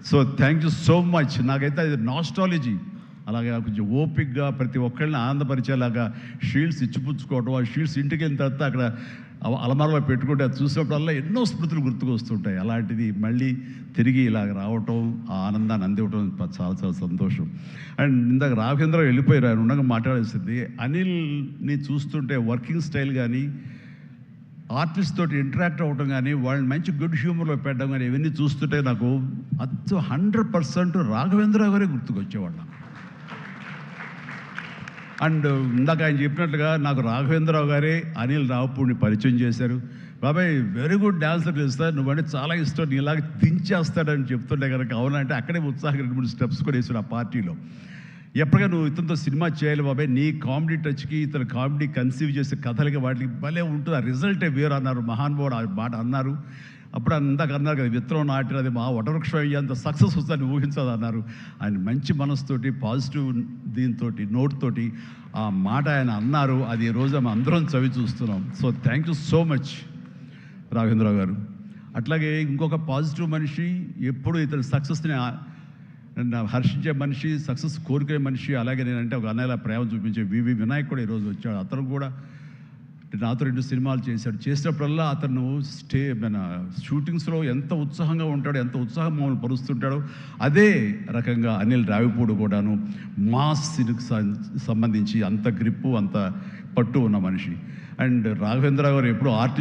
So thank you so much. నాకైతే అది nostalgia. అలాగే కొంచెం ఓపిక్గా ప్రతి ఒక్కళ్ళని ఆనందపరిచేలాగా షీల్డ్స్ ఇచ్చిపుచ్చుకోవడం, ఆ షీల్డ్స్ ఇంటికి వెళ్ళిన తర్వాత అక్కడ అలమారలో పెట్టుకుంటే అది చూసినప్పుడల్లా ఎన్నో స్మృతులు గుర్తుకొస్తుంటాయి. అలాంటిది మళ్ళీ తిరిగి ఇలాగ రావటం, ఆ ఆనందాన్ని అందివ్వటం చాలా చాలా సంతోషం. అండ్ ఇందాక రాఘవేంద్ర వెళ్ళిపోయారు, ఆయన ఉండగా మాట్లాడాల్సింది. అనిల్ని చూస్తుంటే వర్కింగ్ స్టైల్ కానీ, ఆర్టిస్ట్ తోటి ఇంటరాక్ట్ అవ్వటం కానీ, వాళ్ళని మంచి గుడ్ హ్యూమర్లో పెట్టడం కానీ, ఇవన్నీ చూస్తుంటే నాకు 100% రాఘవేంద్ర గారే గుర్తుకొచ్చేవాళ్ళం. అండ్ ఇందాక ఆయన చెప్పినట్లుగా నాకు రాఘవేంద్రరావు గారే అనిల్ రావుపూడిని పరిచయం చేశారు. బాబాయ్ వెరీ గుడ్ డాన్సర్ తెలుస్తా, నువ్వంటే చాలా ఇష్టం, నీలాగా దించేస్తాడని చెప్తుంటే కనుక అవునంటే అక్కడే ఉత్సాహం 2-3 స్టెప్స్ కూడా వేసాడు ఆ పార్టీలో. ఎప్పటికీ నువ్వు ఇతనితో సినిమా చేయాలి బాబాయ్, నీ కామెడీ టచ్కి ఇతను కామెడీ కన్సీవ్ చేసే కథలకి వాటికి భలే ఉంటుంది, ఆ రిజల్టే వేరు అన్నారు మహానుభావుడు. ఆ మాట అన్నారు. అప్పుడు ఇందాక అన్నారు కదా, విత్తనం నాటినది మా వటవృక్షం అయ్యేంత సక్సెస్ వస్తుందని ఊహించదు అన్నారు. ఆయన మంచి మనసుతోటి, పాజిటివ్ దీంతో, నోట్తోటి ఆ మాట ఆయన అన్నారు. అది ఈ రోజు మనం అందరం చవి చూస్తున్నాం. So thank you so much Raghavendra Rao గారు. అట్లాగే ఇంకొక పాజిటివ్ మనిషి, ఎప్పుడు ఇతని సక్సెస్ని హర్షించే మనిషి, సక్సెస్ కోరుకునే మనిషి. అలాగే నేనంటే ఒక అన్నయ్యలా ప్రేమ చూపించే వివి వినాయక్ కూడా ఈరోజు వచ్చాడు. అతను కూడా నాతో 2 సినిమాలు చేశాడు. చేసినప్పుడల్లా అతను మన షూటింగ్స్లో ఎంత ఉత్సాహంగా ఉంటాడో, ఎంత ఉత్సాహం మమ్మల్ని పరుస్తుంటాడో, అదే రకంగా అనిల్ రావిపూడి కూడాను మాస్ సంబంధించి అంత గ్రిప్పు, అంత పట్టు ఉన్న మనిషి. అండ్ రాఘవేంద్ర గారు ఎప్పుడు ఆర్టిస్ట్